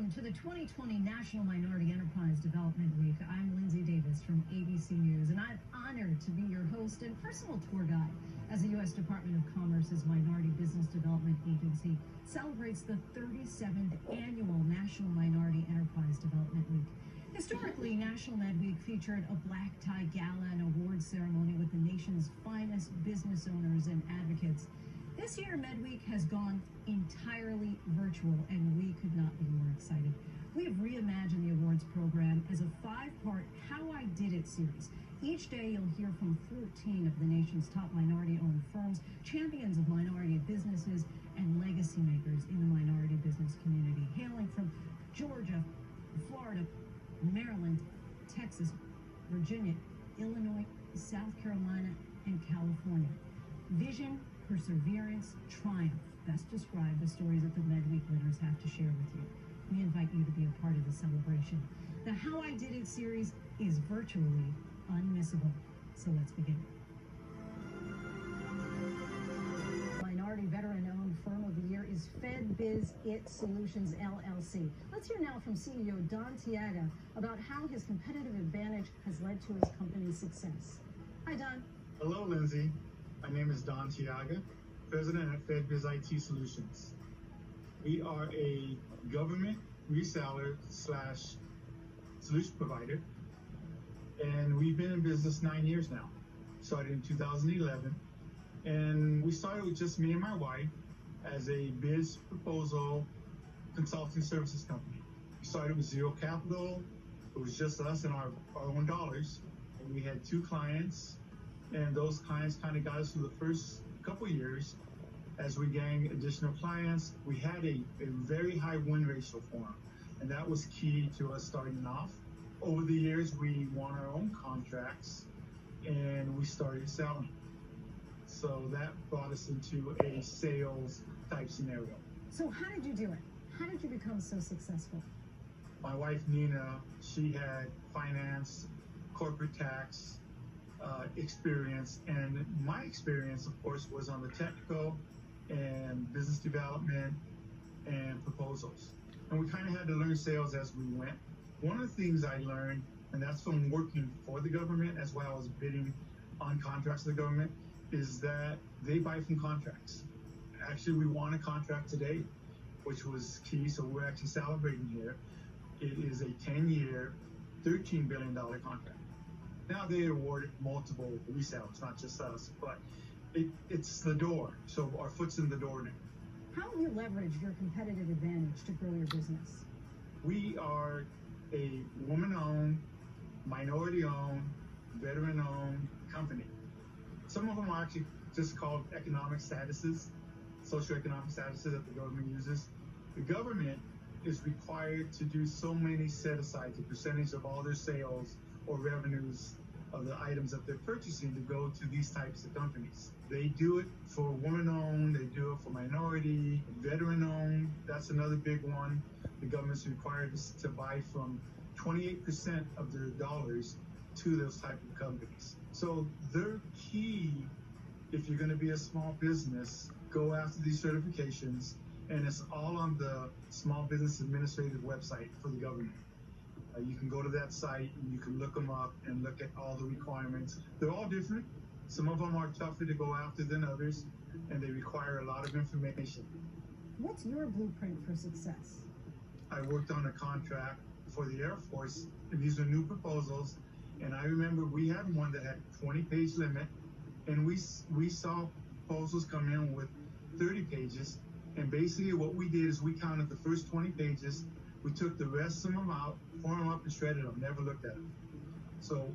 Welcome to the 2020 National Minority Enterprise Development Week. I'm Lindsay Davis from ABC News, and I'm honored to be your host and personal tour guide as the U.S. Department of Commerce's Minority Business Development Agency celebrates the 37th Annual National Minority Enterprise Development Week. Historically, National Med Week featured a black tie gala and awards ceremony with the nation's finest business owners and advocates. This year, Med Week has gone entirely virtual, and we could not be more excited. We have reimagined the awards program as a 5-part How I Did It series. Each day, you'll hear from 14 of the nation's top minority-owned firms, champions of minority businesses, and legacy makers in the minority business community, hailing from Georgia, Florida, Maryland, Texas, Virginia, Illinois, South Carolina, and California. Vision, perseverance, triumph best describe the stories that the Med Week winners have to share with you. We invite you to be a part of the celebration. The How I Did It series is virtually unmissable. So let's begin. Minority veteran-owned firm of the year is FedBiz Solutions LLC. Let's hear now from CEO Don Tiaga about how his competitive advantage has led to his company's success. Hi, Don. Hello, Lindsay. My name is Don Tiaga, President at FedBiz IT Solutions. We are a government reseller / solution provider, and we've been in business 9 years now. Started in 2011, and we started with just me and my wife as a biz proposal consulting services company. We started with zero capital. It was just us and our own dollars, and we had 2 clients. And those clients kind of got us through the first couple years. As we gained additional clients, we had a very high win ratio for them. And that was key to us starting off. Over the years, we won our own contracts and we started selling. So that brought us into a sales type scenario. So how did you do it? How did you become so successful? My wife, Nina, she had finance, corporate tax, experience, and my experience, of course, was on the technical and business development and proposals. And we kind of had to learn sales as we went. One of the things I learned, and that's from working for the government as well as bidding on contracts with the government, is that they buy from contracts. Actually, we won a contract today, which was key, so we're actually celebrating here. It is a 10-year, $13 billion contract. Now they awarded multiple resellers, not just us, but it's the door. So our foot's in the door now. How have you leveraged your competitive advantage to grow your business? We are a woman-owned, minority-owned, veteran-owned company. Some of them are actually just called economic statuses, socioeconomic statuses that the government uses. The government is required to do so many set-asides, a percentage of all their sales or revenues of the items that they're purchasing to go to these types of companies. They do it for woman-owned, they do it for minority, veteran-owned. That's another big one. The government's required to buy from 28% of their dollars to those type of companies. So they're key. If you're going to be a small business, go after these certifications, and it's all on the Small Business Administrative website for the government. You can go to that site and you can look them up and look at all the requirements. They're all different. Some of them are tougher to go after than others, and they require a lot of information. What's your blueprint for success? I worked on a contract for the Air Force, and these are new proposals. And I remember we had one that had 20-page limit, and we saw proposals come in with 30 pages. And basically what we did is we counted the first 20 pages. We took the rest of them out, formed them up, and shredded them, never looked at them. So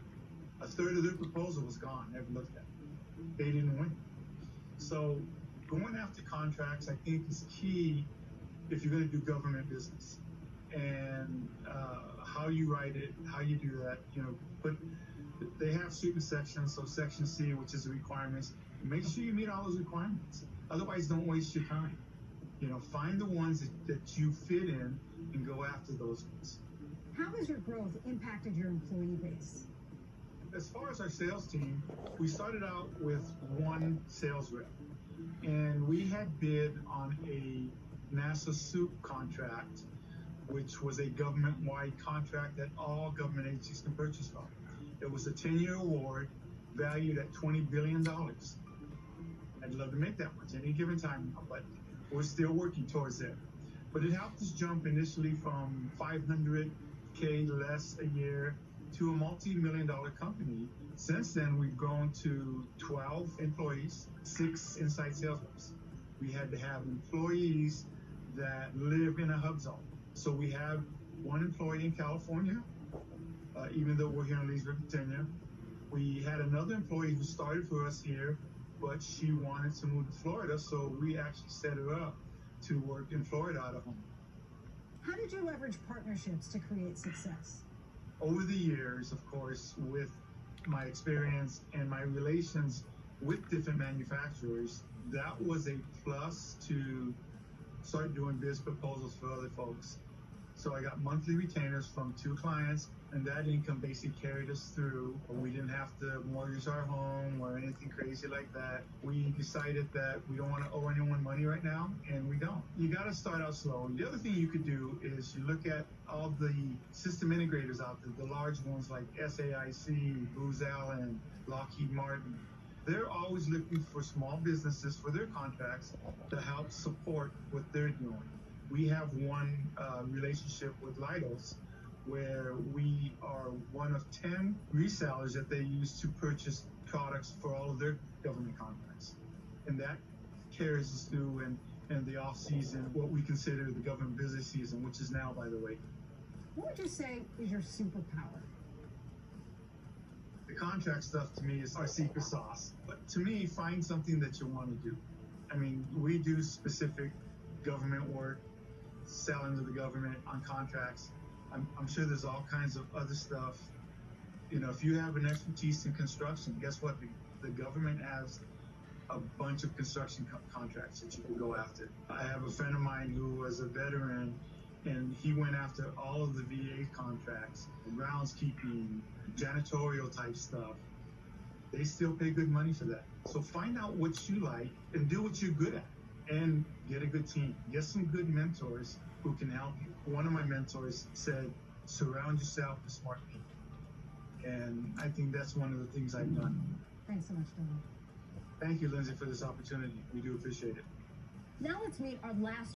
a third of their proposal was gone, never looked at them. They didn't win. So going after contracts, I think, is key if you're going to do government business. And how you write it, how you do that, but they have certain sections. So Section C, which is the requirements, make sure you meet all those requirements. Otherwise, don't waste your time. Find the ones that you fit in and go after those ones. How has your growth impacted your employee base? As far as our sales team, we started out with 1 sales rep, and we had bid on a NASA soup contract which was a government-wide contract that all government agencies can purchase from. It was a 10-year award valued at $20 billion. I'd love to make that much any given time, but we're still working towards that. But it helped us jump initially from $500K less a year to a multi-million-dollar company. Since then, we've grown to 12 employees, 6 inside sales reps. We had to have employees that live in a hub zone. So we have 1 employee in California, even though we're here in Leesburg, Virginia. We had another employee who started for us here, but she wanted to move to Florida, so we actually set her up to work in Florida out of home. How did you leverage partnerships to create success? Over the years, of course, with my experience and my relations with different manufacturers, that was a plus to start doing biz proposals for other folks. So I got monthly retainers from 2 clients, and that income basically carried us through. We didn't have to mortgage our home or anything crazy like that. We decided that we don't want to owe anyone money right now, and we don't. You got to start out slow. The other thing you could do is you look at all the system integrators out there, the large ones like SAIC, Booz Allen, Lockheed Martin. They're always looking for small businesses for their contracts to help support what they're doing. We have one relationship with Leidos where we are one of 10 resellers that they use to purchase products for all of their government contracts. And that carries us through in the off season, what we consider the government busy season, which is now, by the way. What would you say is your superpower? The contract stuff to me is our secret sauce. But to me, find something that you want to do. I mean, we do specific government work, selling to the government on contracts. I'm sure there's all kinds of other stuff. You know, if you have an expertise in construction, guess what? The government has a bunch of construction contracts that you can go after. I have a friend of mine who was a veteran, and he went after all of the VA contracts, groundskeeping, janitorial type stuff. They still pay good money for that. So find out what you like and do what you're good at, and get a good team. Get some good mentors who can help you. One of my mentors said, surround yourself with smart people. And I think that's one of the things I've done. Thanks so much, Donald. Thank you, Lindsay, for this opportunity. We do appreciate it. Now let's meet our last